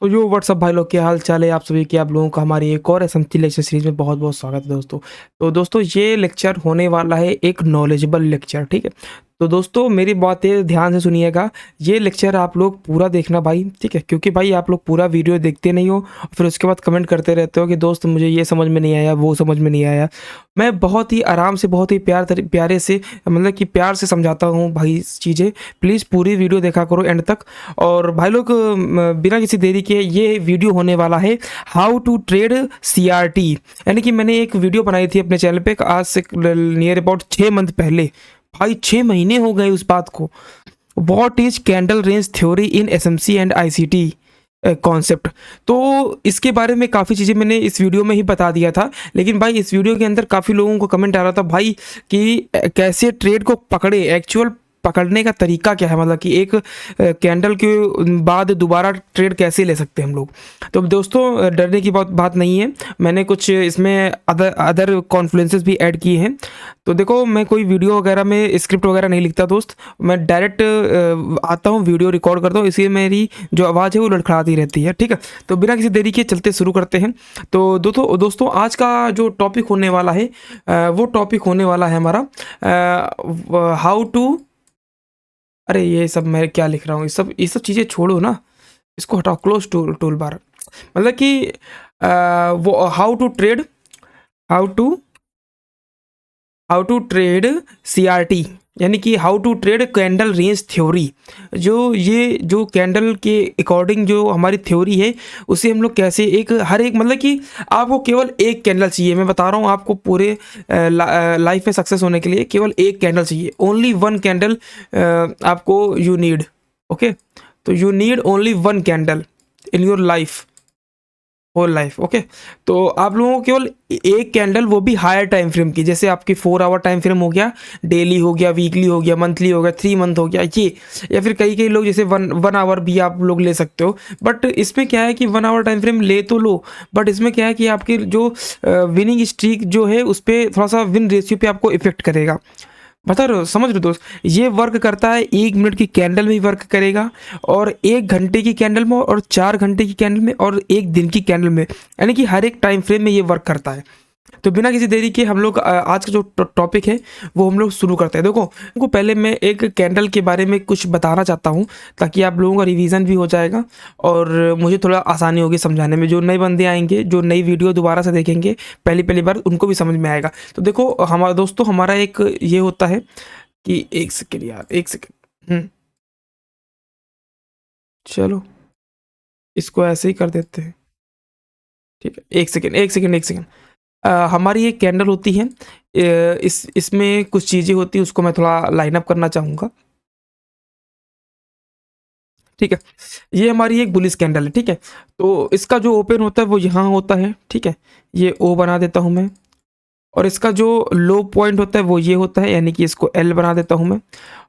तो यो व्हाट्सअप भाई लोग, क्या हाल चाल है आप सभी के। आप लोगों का हमारी एक और एसएमसी लेक्चर सीरीज में बहुत बहुत स्वागत है दोस्तों। तो दोस्तों ये लेक्चर होने वाला है एक नॉलेजेबल लेक्चर, ठीक है। तो दोस्तों मेरी बातें ध्यान से सुनिएगा। ये लेक्चर आप लोग पूरा देखना भाई, ठीक है, क्योंकि भाई आप लोग पूरा वीडियो देखते नहीं हो, फिर उसके बाद कमेंट करते रहते हो कि दोस्त मुझे ये समझ में नहीं आया, वो समझ में नहीं आया। मैं बहुत ही आराम से, बहुत ही प्यारे से, मतलब कि प्यार से समझाता हूँ भाई चीज़ें। प्लीज़ पूरी वीडियो देखा करो एंड तक। और भाई लोग बिना किसी देरी के ये वीडियो होने वाला है हाउ टू ट्रेड सीआरटी। यानी कि मैंने एक वीडियो बनाई थी अपने चैनल पे आज से नियर अबाउट 6 मंथ पहले। भाई 6 महीने हो गए उस बात को। What is candle range theory in SMC and ICT concept. तो इसके बारे में काफ़ी चीज़ें मैंने इस वीडियो में ही बता दिया था, लेकिन भाई इस वीडियो के अंदर काफ़ी लोगों को कमेंट आ रहा था भाई कि कैसे ट्रेड को पकड़े, एक्चुअल पकड़ने का तरीका क्या है, मतलब कि एक कैंडल के बाद दोबारा ट्रेड कैसे ले सकते हैं हम लोग। तो दोस्तों डरने की बात नहीं है, मैंने कुछ इसमें अदर कॉन्फ्लुएंसेस भी ऐड किए हैं। तो देखो मैं कोई वीडियो वगैरह में स्क्रिप्ट वगैरह नहीं लिखता दोस्त, मैं डायरेक्ट आता हूँ, वीडियो रिकॉर्ड करता हूँ, इसलिए मेरी जो आवाज़ है वो लड़खड़ाती रहती है, ठीक है। तो बिना किसी देरी के चलते शुरू करते हैं। तो दोस्तों आज का जो टॉपिक होने वाला है वो टॉपिक होने वाला है हमारा हाउ टू, अरे ये सब मैं क्या लिख रहा हूँ, ये सब चीज़ें छोड़ो ना, इसको हटाओ, क्लोज टूल बार। मतलब कि वो how to trade, how to how to trade CRT, यानी कि how to trade candle range theory. जो कैंडल के अकॉर्डिंग जो हमारी थ्योरी है, उसे हम लोग कैसे एक हर एक, मतलब कि आपको केवल एक कैंडल चाहिए। मैं बता रहा हूँ आपको, पूरे लाइफ में सक्सेस होने के लिए केवल एक कैंडल चाहिए, ओनली वन कैंडल आपको यू नीड। ओके, तो you need only one candle in your life, whole life. Okay, तो आप लोगों को केवल एक कैंडल, वो भी हायर टाइम फ्रेम की, जैसे आपकी 4 आवर टाइम फ्रेम हो गया, डेली हो गया, वीकली हो गया, मंथली हो गया, 3 मंथ हो गया ये, या फिर कई लोग जैसे वन आवर भी आप लोग ले सकते हो। बट इसमें क्या है कि 1 आवर टाइम फ्रेम ले तो लो, बट इसमें क्या है कि आपके जो विनिंग स्ट्रीक जो है उस पर थोड़ा सा विन रेशियो पे आपको इफेक्ट करेगा। बता रहे हो, समझ रहे हो दोस्त। ये वर्क करता है 1 मिनट की कैंडल में भी वर्क करेगा, और 1 घंटे की कैंडल में, और 4 घंटे की कैंडल में, और 1 दिन की कैंडल में, यानी कि हर एक टाइम फ्रेम में ये वर्क करता है। तो बिना किसी देरी के हम लोग आज का जो टॉपिक है वो हम लोग शुरू करते हैं। देखो पहले मैं एक कैंडल के बारे में कुछ बताना चाहता हूँ, ताकि आप लोगों का रिवीजन भी हो जाएगा और मुझे थोड़ा आसानी होगी समझाने में। जो नए बंदे आएंगे, जो नई वीडियो दोबारा से देखेंगे पहली पहली बार, उनको भी समझ में आएगा। तो देखो हमारा दोस्तों, हमारा एक ये होता है कि एक सेकेंड यार, एक सेकेंड, चलो इसको ऐसे ही कर देते हैं, ठीक है। एक सेकेंड, एक सेकेंड, एक सेकेंड। हमारी एक कैंडल होती है, इसमें कुछ चीज़ें होती हैं, उसको मैं थोड़ा लाइन अप करना चाहूँगा, ठीक है। ये हमारी एक बुलिश कैंडल है, ठीक है। तो इसका जो ओपन होता है वो यहाँ होता है, ठीक है। ये ओ बना देता हूँ मैं, और इसका जो लो पॉइंट होता है वो ये होता है, यानी कि इसको एल बना देता हूँ मैं।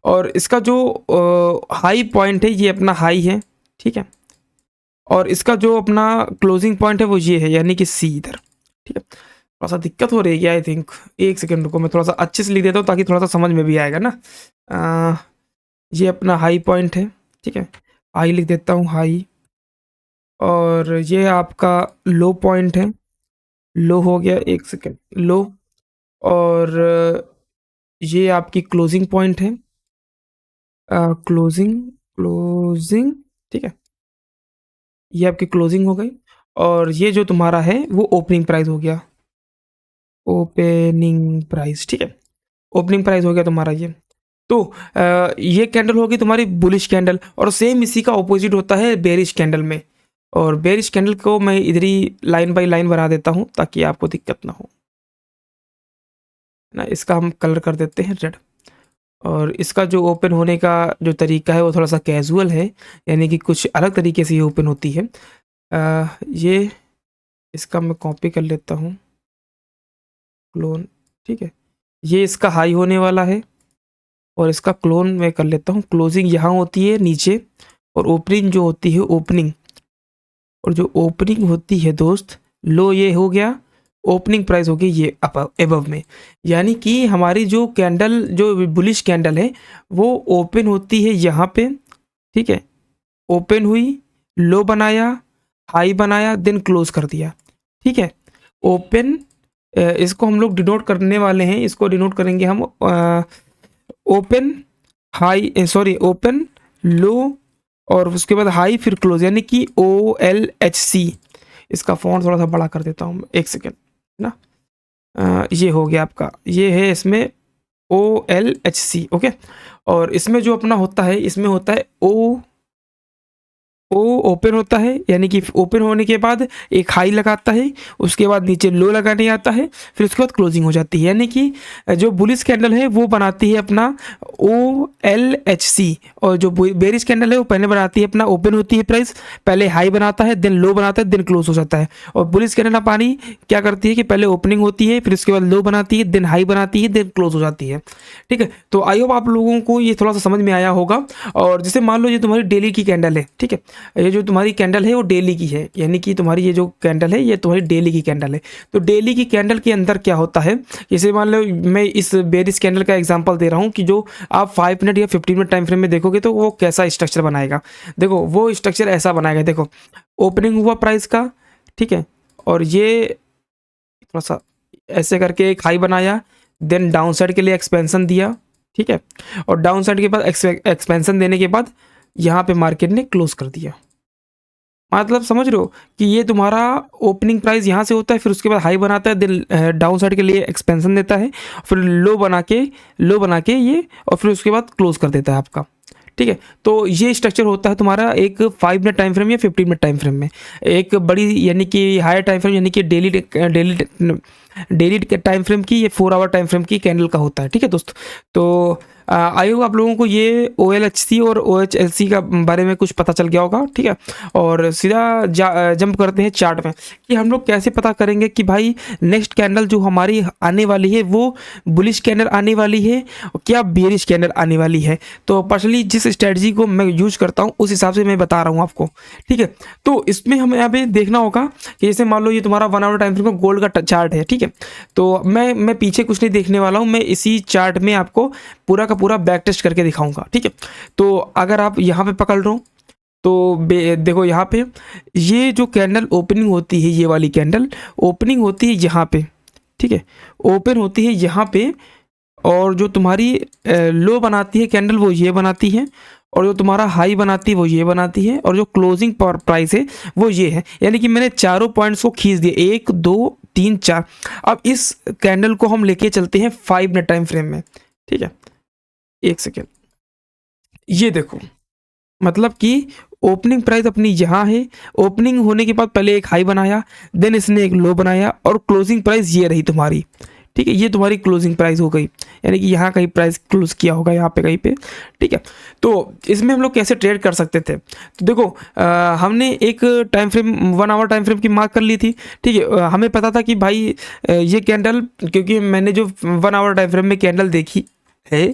और इसका जो हाई पॉइंट है ये अपना हाई है, ठीक है। और इसका जो अपना क्लोजिंग पॉइंट है वो ये है, यानी कि सी इधर, ठीक है। थोड़ा सा दिक्कत हो रही है आई थिंक, एक सेकेंड रुको, मैं थोड़ा सा अच्छे से लिख देता हूँ ताकि थोड़ा सा समझ में भी आएगा ना। आ, ये अपना हाई पॉइंट है, ठीक है। हाई लिख देता हूँ, हाई। और ये आपका लो पॉइंट है, लो हो गया, एक सेकेंड, लो। और ये आपकी क्लोजिंग पॉइंट है, क्लोजिंग, क्लोजिंग, ठीक है। ये आपकी क्लोजिंग हो गई। और ये जो तुम्हारा है वो ओपनिंग प्राइस हो गया, ओपनिंग प्राइस, ठीक है। ओपनिंग प्राइस हो गया तुम्हारा ये। तो ये कैंडल होगी तुम्हारी बुलिश कैंडल, और सेम इसी का ऑपोजिट होता है बेरिश कैंडल में। और बेरिश कैंडल को मैं इधर ही लाइन बाय लाइन बना देता हूँ ताकि आपको दिक्कत ना हो ना। इसका हम कलर कर देते हैं रेड। और इसका जो ओपन होने का जो तरीका है वो थोड़ा सा कैजुअल है, यानी कि कुछ अलग तरीके से ये ओपन होती है। ये इसका मैं कॉपी कर लेता हूँ, क्लोन, ठीक है। ये इसका हाई होने वाला है, और इसका क्लोन मैं कर लेता हूँ। क्लोजिंग यहाँ होती है नीचे, और ओपनिंग जो होती है ओपनिंग, और जो ओपनिंग होती है दोस्त, लो ये हो गया, ओपनिंग प्राइस हो गई ये एबव में। यानी कि हमारी जो कैंडल, जो बुलिश कैंडल है, वो ओपन होती है यहाँ पे, ठीक है। ओपन हुई, लो बनाया, हाई बनाया देन क्लोज कर दिया, ठीक है। ओपन, इसको हम लोग डिनोट करने वाले हैं, इसको डिनोट करेंगे हम ओपन हाई, सॉरी ओपन लो और उसके बाद हाई फिर क्लोज, यानी कि OLHC। इसका फॉन्ट थोड़ा सा बड़ा कर देता हूँ, एक सेकेंड ना। ये हो गया आपका, ये है इसमें OLHC, ओके। और इसमें जो अपना होता है, इसमें होता है ओ ओपन होता है, यानी कि ओपन होने के बाद एक हाई लगाता है, उसके बाद नीचे लो लगाने आता है, फिर उसके बाद क्लोजिंग हो जाती है। यानी कि जो बुलिश कैंडल है वो बनाती है अपना OLHC, और जो बेरिश कैंडल है वो पहले बनाती है अपना, ओपन होती है प्राइस, पहले हाई बनाता है देन लो बनाता है देन क्लोज हो जाता है। और बुलिश कैंडल आप पानी क्या करती है कि पहले ओपनिंग होती है, फिर उसके बाद लो बनाती है, देन हाई बनाती है, देन क्लोज हो जाती है, ठीक है। तो आई होप आप लोगों को ये थोड़ा सा समझ में आया होगा। और जैसे मान लो ये तुम्हारी डेली की कैंडल है, ठीक है, ये जो तुम्हारी कैंडल है वो डेली की है, यानी कि तुम्हारी ये जो कैंडल है ये तुम्हारी डेली की कैंडल है। तो डेली की कैंडल के अंदर क्या होता है, जैसे मान लो मैं इस बेरिश कैंडल का एग्जांपल दे रहा हूँ कि जो आप 5 मिनट या 15 मिनट टाइम फ्रेम में देखोगे तो वो कैसा स्ट्रक्चर बनाएगा। देखो वो स्ट्रक्चर ऐसा बनाएगा, देखो ओपनिंग हुआ प्राइस का, ठीक है, और ये थोड़ा सा ऐसे करके एक हाई बनाया, देन डाउन साइड के लिए एक्सपेंशन दिया, ठीक है, और डाउन साइड के बाद एक्सपेंशन देने के बाद यहाँ पे मार्केट ने क्लोज कर दिया। मतलब समझ रहे हो कि ये तुम्हारा ओपनिंग प्राइस यहाँ से होता है, फिर उसके बाद हाई बनाता है, देन डाउन साइड के लिए एक्सपेंशन देता है, फिर लो बना के ये, और फिर उसके बाद क्लोज कर देता है आपका, ठीक है। तो ये स्ट्रक्चर होता है तुम्हारा एक 5 मिनट टाइम फ्रेम या 15 मिनट टाइम फ्रेम में। एक बड़ी यानी कि हायर टाइम फ्रेम यानी कि डेली टाइम फ्रेम की, ये 4 आवर टाइम फ्रेम की कैंडल का होता है, ठीक है दोस्त। तो आई होप आप लोगों को ये OLHC और OHLC का बारे में कुछ पता चल गया होगा, ठीक है। और सीधा जंप करते हैं चार्ट में कि हम लोग कैसे पता करेंगे कि भाई नेक्स्ट कैंडल जो हमारी आने वाली है वो बुलिश कैंडल आने वाली है क्या बेरिश कैंडल आने वाली है। तो पर्सनली जिस स्ट्रेटजी को मैं यूज करता हूँ उस हिसाब से मैं बता रहा हूँ आपको, ठीक है। तो इसमें हमें यहाँ पे देखना होगा कि जैसे मान लो ये तुम्हारा 1 आवर टाइम फ्रेम का गोल्ड का चार्ट है, ठीक है। तो मैं पीछे कुछ नहीं देखने वाला हूँ, मैं इसी चार्ट में आपको पूरा का पूरा बैक टेस्ट करके दिखाऊंगा, ठीक है। तो अगर आप यहाँ पे पकड़ लो तो देखो यहाँ पे ये जो कैंडल ओपनिंग होती है, ये वाली कैंडल ओपनिंग होती है यहाँ पे, ठीक है, ओपन होती है यहाँ पे, और जो तुम्हारी लो बनाती है कैंडल वो ये बनाती है, और जो तुम्हारा हाई बनाती है वो ये बनाती है, और जो क्लोजिंग प्राइस है वो ये है। यानी कि मैंने चारों पॉइंट्स को खींच दिए, 1 2 3 4। अब इस कैंडल को हम लेके चलते हैं 5 मिनट टाइम फ्रेम में, ठीक है। एक सेकेंड, ये देखो मतलब कि ओपनिंग प्राइस अपनी यहाँ है, ओपनिंग होने के बाद पहले एक हाई बनाया, देन इसने एक लो बनाया, और क्लोजिंग प्राइस ये रही तुम्हारी, ठीक है। ये तुम्हारी क्लोजिंग प्राइस हो गई, यानी कि यहाँ कहीं प्राइस क्लोज किया होगा यहाँ पे कहीं पे, ठीक है। तो इसमें हम लोग कैसे ट्रेड कर सकते थे, तो देखो हमने एक time frame 1 hour time frame की मार्क कर ली थी, ठीक है। हमें पता था कि भाई ये कैंडल, क्योंकि मैंने जो 1 आवर टाइम फ्रेम में कैंडल देखी है,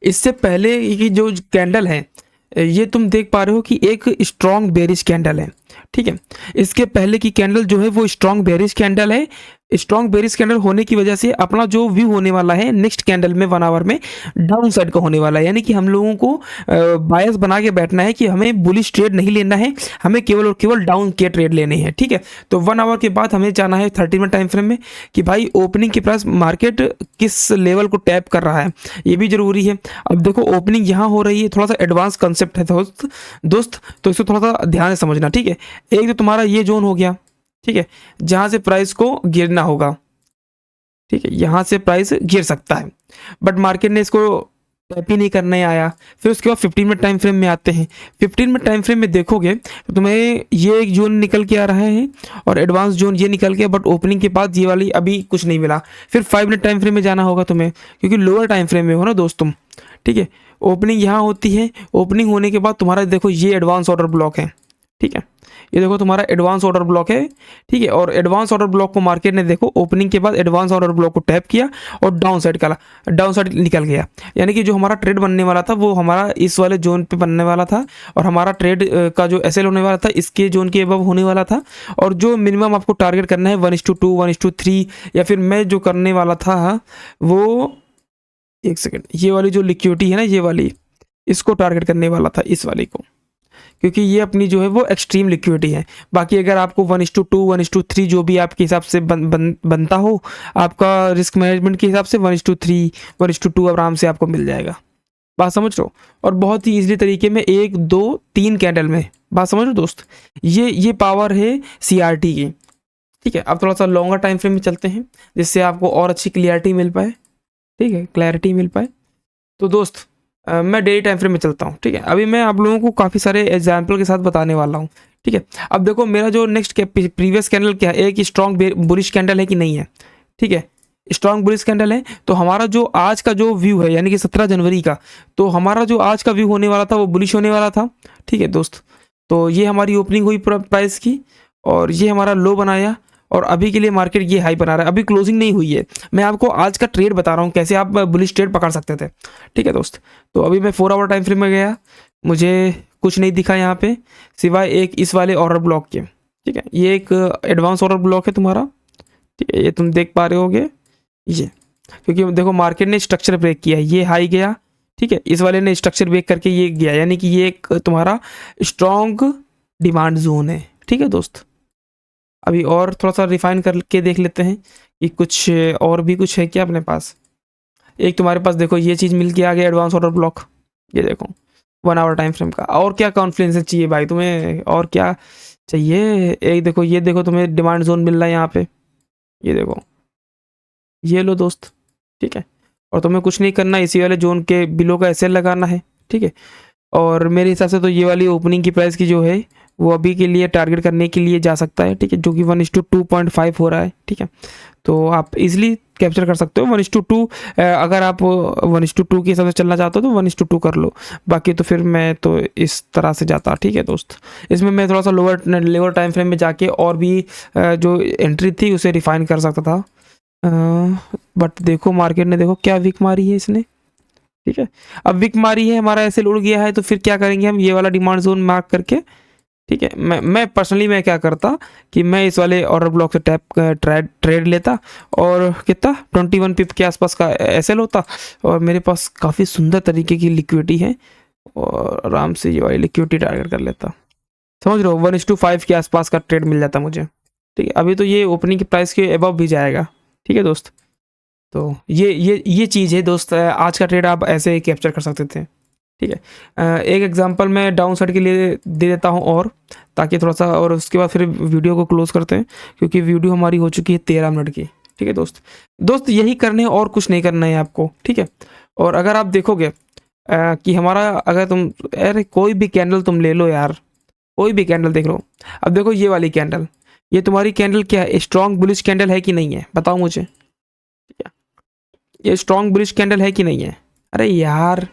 इससे पहले की जो कैंडल है ये तुम देख पा रहे हो कि एक स्ट्रॉन्ग बेरिश कैंडल है, ठीक है। इसके पहले की कैंडल जो है वो स्ट्रॉन्ग बेरिश कैंडल है। स्ट्रॉन्ग बेरिश कैंडल होने की वजह से अपना जो व्यू होने वाला है नेक्स्ट कैंडल में 1 आवर में डाउन साइड का होने वाला है, यानी कि हम लोगों को बायस बना के बैठना है कि हमें बुलिश ट्रेड नहीं लेना है, हमें केवल और केवल डाउन के ट्रेड लेने हैं, ठीक है। तो 1 आवर के बाद हमें जाना है 30 मिनट टाइम फ्रेम में कि भाई ओपनिंग के पास मार्केट किस लेवल को टैप कर रहा है, ये भी जरूरी है। अब देखो ओपनिंग यहाँ हो रही है, थोड़ा सा एडवांस कंसेप्ट है दोस्त, तो इसको थोड़ा सा ध्यान से समझना, ठीक है। एक तो तुम्हारा ये जोन हो गया, ठीक है, जहां से प्राइस को गिरना होगा, ठीक है, यहां से प्राइस गिर सकता है, बट मार्केट ने इसको टैप ही नहीं करने आया। फिर उसके बाद 15 मिनट टाइम फ्रेम में आते हैं। 15 मिनट टाइम फ्रेम में देखोगे तो तुम्हें ये एक जोन निकल के आ रहा है और एडवांस जोन ये निकल के, बट ओपनिंग के बाद ये वाली अभी कुछ नहीं मिला। फिर 5 मिनट टाइम फ्रेम में जाना होगा तुम्हें, क्योंकि लोअर टाइम फ्रेम में हो ना दोस्त तुम, ठीक है। ओपनिंग यहाँ होती है, ओपनिंग होने के बाद तुम्हारा देखो ये एडवांस ऑर्डर ब्लॉक है, ठीक है, ये देखो तुम्हारा एडवांस ऑर्डर ब्लॉक है, ठीक है। और एडवांस ऑर्डर ब्लॉक को मार्केट ने देखो ओपनिंग के बाद एडवांस ऑर्डर ब्लॉक को टैप किया और डाउन साइड निकल गया, यानी कि जो हमारा ट्रेड बनने वाला था वो हमारा इस वाले जोन पे बनने वाला था, और हमारा ट्रेड का जो एसएल होने वाला था इसके जोन के अबव होने वाला था। और जो मिनिमम आपको टारगेट करना है 1:2 1:3, या फिर मैं जो करने वाला था वो, एक सेकेंड, ये वाली जो लिक्विडिटी है ना, ये वाली, इसको टारगेट करने वाला था, इस वाली को, क्योंकि ये अपनी जो है वो एक्सट्रीम लिक्विडिटी है। बाकी अगर आपको 1:2 1:3 जो भी आपके हिसाब से बनता हो, आपका रिस्क मैनेजमेंट के हिसाब से 1:3 1:2 आराम से आपको मिल जाएगा। बात समझ रहे हो? और बहुत ही ईजिली तरीके में 1 2 3 कैंडल में, बात समझ रहे हो दोस्त? ये पावर है CRT की। ठीक है, अब थोड़ा सा लॉन्गर टाइम फ्रेम में चलते हैं, जिससे आपको और अच्छी क्लियरिटी मिल पाए। ठीक है, क्लैरिटी मिल पाए। तो दोस्त मैं डेली टाइम फ्रेम में चलता हूँ। ठीक है, अभी मैं आप लोगों को काफ़ी सारे एग्जाम्पल के साथ बताने वाला हूँ। ठीक है, अब देखो मेरा जो नेक्स्ट प्रीवियस कैंडल क्या है, एक स्ट्रॉन्ग बुलिश कैंडल है कि नहीं है। ठीक है, स्ट्रॉन्ग बुलिश कैंडल है, तो हमारा जो आज का जो व्यू है, यानी कि 17 जनवरी का, तो हमारा जो आज का व्यू होने वाला था वो बुलिश होने वाला था। ठीक है दोस्त, तो ये हमारी ओपनिंग हुई प्राइस की, और ये हमारा लो बनाया, और अभी के लिए मार्केट ये हाई बना रहा है। अभी क्लोजिंग नहीं हुई है, मैं आपको आज का ट्रेड बता रहा हूँ कैसे आप बुलिश ट्रेड पकड़ सकते थे। ठीक है दोस्त, तो अभी मैं 4 आवर टाइम फ्रेम में गया, मुझे कुछ नहीं दिखा यहाँ पे सिवाय एक इस वाले ऑर्डर ब्लॉक के। ठीक है, ये एक एडवांस ऑर्डर ब्लॉक है तुम्हारा। ठीक है, ये तुम देख पा रहे होगे ये, क्योंकि देखो मार्केट ने स्ट्रक्चर ब्रेक किया, ये हाई गया। ठीक है, इस वाले ने स्ट्रक्चर ब्रेक करके ये गया, यानी कि ये एक तुम्हारा स्ट्रॉन्ग डिमांड जोन है। ठीक है दोस्त, अभी और थोड़ा सा रिफाइन करके देख लेते हैं कि कुछ और भी कुछ है क्या अपने पास। एक तुम्हारे पास देखो ये चीज़ मिल के आ गया, एडवांस ऑर्डर ब्लॉक। ये देखो 1 आवर टाइम फ्रेम का। और क्या कॉन्फ्लुएंस चाहिए भाई तुम्हें, और क्या चाहिए? एक देखो, ये देखो तुम्हें डिमांड जोन मिल रहा है यहाँ पे, ये देखो, ये लो दोस्त। ठीक है, और तुम्हें कुछ नहीं करना, इसी वाले जोन के बिलो का SL लगाना है। ठीक है, और मेरे हिसाब से तो ये वाली ओपनिंग की प्राइस की जो है वो अभी के लिए टारगेट करने के लिए जा सकता है। ठीक है, जो कि 1:2.5 हो रहा है। ठीक है, तो आप इजीली कैप्चर कर सकते हो 1:2। अगर आप 1:2 के हिसाब से चलना चाहते हो तो 1:2 कर लो, बाकी तो फिर मैं तो इस तरह से जाता। ठीक है दोस्त, इसमें मैं थोड़ा सा लोअर टाइम फ्रेम में जाके और भी जो एंट्री थी उसे रिफाइन कर सकता था, बट देखो मार्केट ने देखो क्या विक मारी है इसने। ठीक है, अब विक मारी है, हमारा ऐसे उड़ गया है, तो फिर क्या करेंगे हम, ये वाला डिमांड जोन मार्क करके। ठीक है, मैं पर्सनली मैं क्या करता कि मैं इस वाले ऑर्डर ब्लॉक से ट्रेड लेता, और कितना 21 पिप के आसपास का SL होता, और मेरे पास काफ़ी सुंदर तरीके की लिक्विडिटी है, और आराम से ये वाली लिक्विडिटी टारगेट कर लेता। समझ रहे हो, 1:5 के आसपास का ट्रेड मिल जाता मुझे। ठीक है, अभी तो ये ओपनिंग की प्राइस के अबव भी जाएगा। ठीक है दोस्त, तो ये चीज़ है दोस्त, आज का ट्रेड आप ऐसे कैप्चर कर सकते थे। ठीक है, एक एग्जांपल मैं डाउन साइड के लिए दे देता हूँ, और ताकि थोड़ा सा, और उसके बाद फिर वीडियो को क्लोज करते हैं, क्योंकि वीडियो हमारी हो चुकी है 13 मिनट की। ठीक है दोस्त यही करने है और कुछ नहीं करना है आपको। ठीक है, और अगर आप देखोगे कि हमारा, अगर तुम, अरे कोई भी कैंडल तुम ले लो यार, कोई भी कैंडल देख लो। अब देखो ये वाली कैंडल, ये तुम्हारी कैंडल क्या है, स्ट्रॉन्ग बुलिश कैंडल है कि नहीं है, बताओ मुझे। ठीक है, ये स्ट्रॉन्ग बुलिश कैंडल है कि नहीं है? अरे यार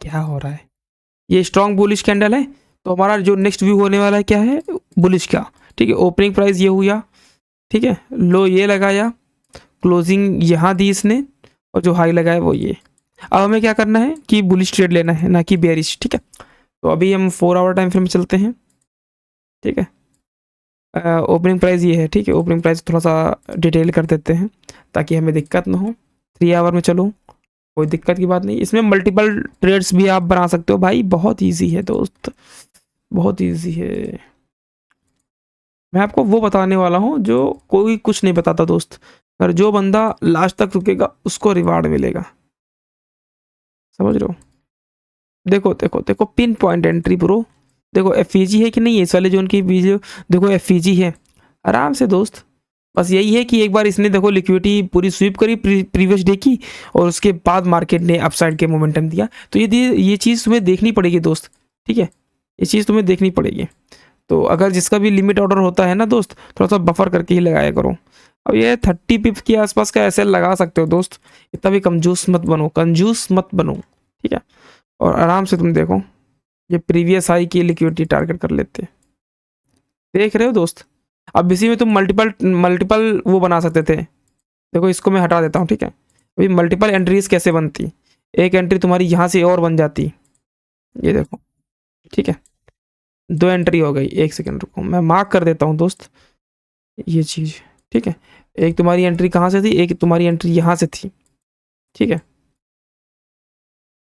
क्या हो रहा है, ये स्ट्रॉन्ग बुलिश कैंडल है, तो हमारा जो नेक्स्ट व्यू होने वाला है क्या है, बुलिश का। ठीक है, ओपनिंग प्राइस ये हुआ। ठीक है, लो ये लगाया, क्लोजिंग यहाँ दी इसने, और जो हाई लगाया वो ये। अब हमें क्या करना है कि बुलिश ट्रेड लेना है, ना कि बेरिश। ठीक है, तो अभी हम 4 आवर टाइम फ्रेम में चलते हैं। ठीक है, ओपनिंग प्राइस ये है। ठीक है, ओपनिंग प्राइस थोड़ा सा डिटेल कर देते हैं ताकि हमें दिक्कत ना हो। 3 आवर में चलो, कोई दिक्कत की बात नहीं, इसमें मल्टीपल ट्रेड्स भी आप बना सकते हो भाई, बहुत इजी है दोस्त, बहुत इजी है। मैं आपको वो बताने वाला हूँ जो कोई कुछ नहीं बताता दोस्त, और जो बंदा लास्ट तक रुकेगा उसको रिवार्ड मिलेगा। समझ रहे हो? देखो देखो देखो, पिन पॉइंट एंट्री ब्रो, देखो FEG है कि नहीं है इस वाले जोन की वीडियो, देखो FEG है आराम से दोस्त। बस यही है कि एक बार इसने देखो लिक्विडिटी पूरी स्वीप करी प्रीवियस डे की, और उसके बाद मार्केट ने अपसाइड के मोमेंटम दिया, तो ये चीज़ तुम्हें देखनी पड़ेगी दोस्त। ठीक है, ये चीज़ तुम्हें देखनी पड़ेगी। तो अगर जिसका भी लिमिट ऑर्डर होता है ना दोस्त, थोड़ा सा बफर करके ही लगाया करो। अब ये 30 पिप के आसपास का SL लगा सकते हो दोस्त, इतना भी कंजूस मत बनो, कंजूस मत बनो। ठीक है, और आराम से तुम देखो, ये प्रीवियस हाई की लिक्विडिटी टारगेट कर लेते हैं। देख रहे हो दोस्त, अब इसी में तुम मल्टीपल मल्टीपल वो बना सकते थे। देखो इसको मैं हटा देता हूँ। ठीक है, अभी मल्टीपल एंट्रीज कैसे बनती, एक एंट्री तुम्हारी यहाँ से और बन जाती, ये देखो। ठीक है, 2 एंट्री हो गई, एक सेकंड रुको मैं मार्क कर देता हूँ दोस्त ये चीज़। ठीक है, एक तुम्हारी एंट्री कहाँ से थी, एक तुम्हारी एंट्री यहाँ से थी। ठीक है,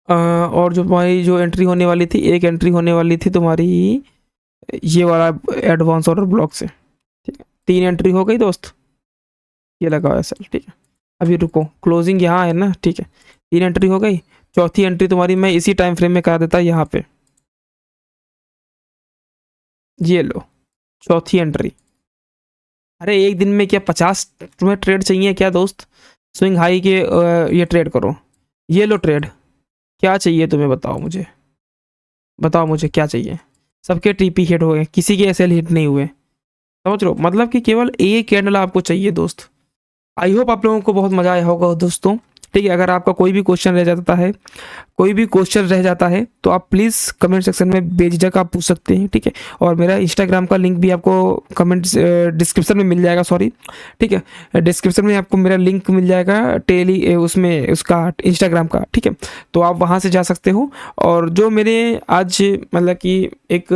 और जो तुम्हारी जो एंट्री होने वाली थी, एक एंट्री होने वाली थी तुम्हारी ये वाला एडवांस ऑर्डर ब्लॉक से, ठीक है। 3 एंट्री हो गई दोस्त, ये लगा हुआ है सेल, ठीक है। अभी रुको, क्लोजिंग यहाँ है ना, ठीक है। 3 एंट्री हो गई, चौथी एंट्री तुम्हारी मैं इसी टाइम फ्रेम में करा देता यहाँ पे, ये लो चौथी एंट्री। अरे एक दिन में क्या 50 तुम्हें ट्रेड चाहिए क्या दोस्त? स्विंग हाई के ये ट्रेड करो, ये लो ट्रेड। क्या चाहिए तुम्हें, बताओ मुझे, बताओ मुझे क्या चाहिए। सबके टीपी हिट हो गए, किसी के एसएल हिट नहीं हुए, समझ लो, मतलब कि केवल एक कैंडल आपको चाहिए दोस्त। आई होप आप लोगों को बहुत मजा आया होगा दोस्तों, ठीक है। अगर आपका कोई भी क्वेश्चन रह जाता है, कोई भी क्वेश्चन रह जाता है तो आप प्लीज़ कमेंट सेक्शन में बेझिझक आप पूछ सकते हैं, ठीक है। और मेरा इंस्टाग्राम का लिंक भी आपको कमेंट डिस्क्रिप्शन में मिल जाएगा, सॉरी, ठीक है। डिस्क्रिप्शन में आपको मेरा लिंक मिल जाएगा टेली उसमें उसका इंस्टाग्राम का, ठीक है। तो आप वहाँ से जा सकते हो। और जो मेरे आज मतलब कि एक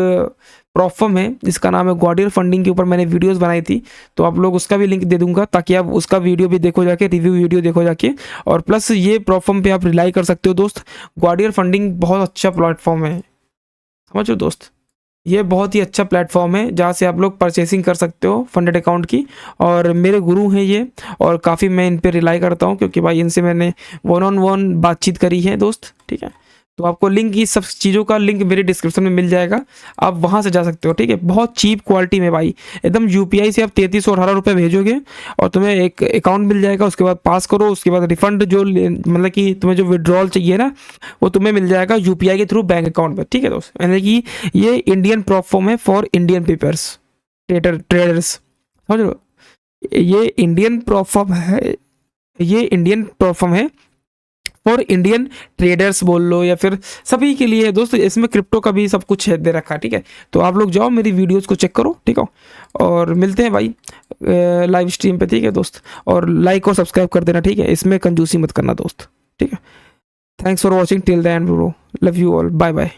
प्रॉप फर्म है जिसका नाम है गॉडियर फंडिंग, के ऊपर मैंने वीडियोस बनाई थी, तो आप लोग उसका भी लिंक दे दूंगा ताकि आप उसका वीडियो भी देखो जाके, रिव्यू वीडियो देखो जाके। और प्लस ये प्रॉप फर्म पे आप रिलाई कर सकते हो दोस्त। गॉडियर फंडिंग बहुत अच्छा प्लेटफॉर्म है, समझ लो दोस्त। ये बहुत ही अच्छा प्लेटफॉर्म है जहाँ से आप लोग परचेसिंग कर सकते हो फंडेड अकाउंट की। और मेरे गुरु हैं ये, और काफ़ी मैं इन पे रिलाई करता हूँ क्योंकि भाई इनसे मैंने 1-on-1 बातचीत करी है दोस्त, ठीक है। तो आपको लिंक, इस सब चीज़ों का लिंक मेरे डिस्क्रिप्शन में मिल जाएगा, आप वहाँ से जा सकते हो, ठीक है। बहुत चीप क्वालिटी में भाई, एकदम यूपीआई से आप 3318 रुपये भेजोगे और तुम्हें एक अकाउंट मिल जाएगा। उसके बाद पास करो, उसके बाद रिफंड जो मतलब कि तुम्हें जो विड्रॉल चाहिए ना, वो तुम्हें मिल जाएगा यूपीआई के थ्रू बैंक अकाउंट में, ठीक है दोस्त। यानी कि ये इंडियन प्लेटफॉर्म है फॉर इंडियन पीपर्स, ट्रेडर्स, समझ लो। ये इंडियन प्लेटफॉर्म है, ये इंडियन प्लेटफॉर्म है फॉर इंडियन ट्रेडर्स बोल लो या फिर सभी के लिए है दोस्त। इसमें क्रिप्टो का भी सब कुछ है दे रखा है, ठीक है। तो आप लोग जाओ मेरी वीडियोस को चेक करो, ठीक है। और मिलते हैं भाई लाइव स्ट्रीम पे, ठीक है दोस्त। और लाइक और सब्सक्राइब कर देना, ठीक है। इसमें कंजूसी मत करना दोस्त, ठीक है। Thanks for watching till the end bro, love you all, bye bye.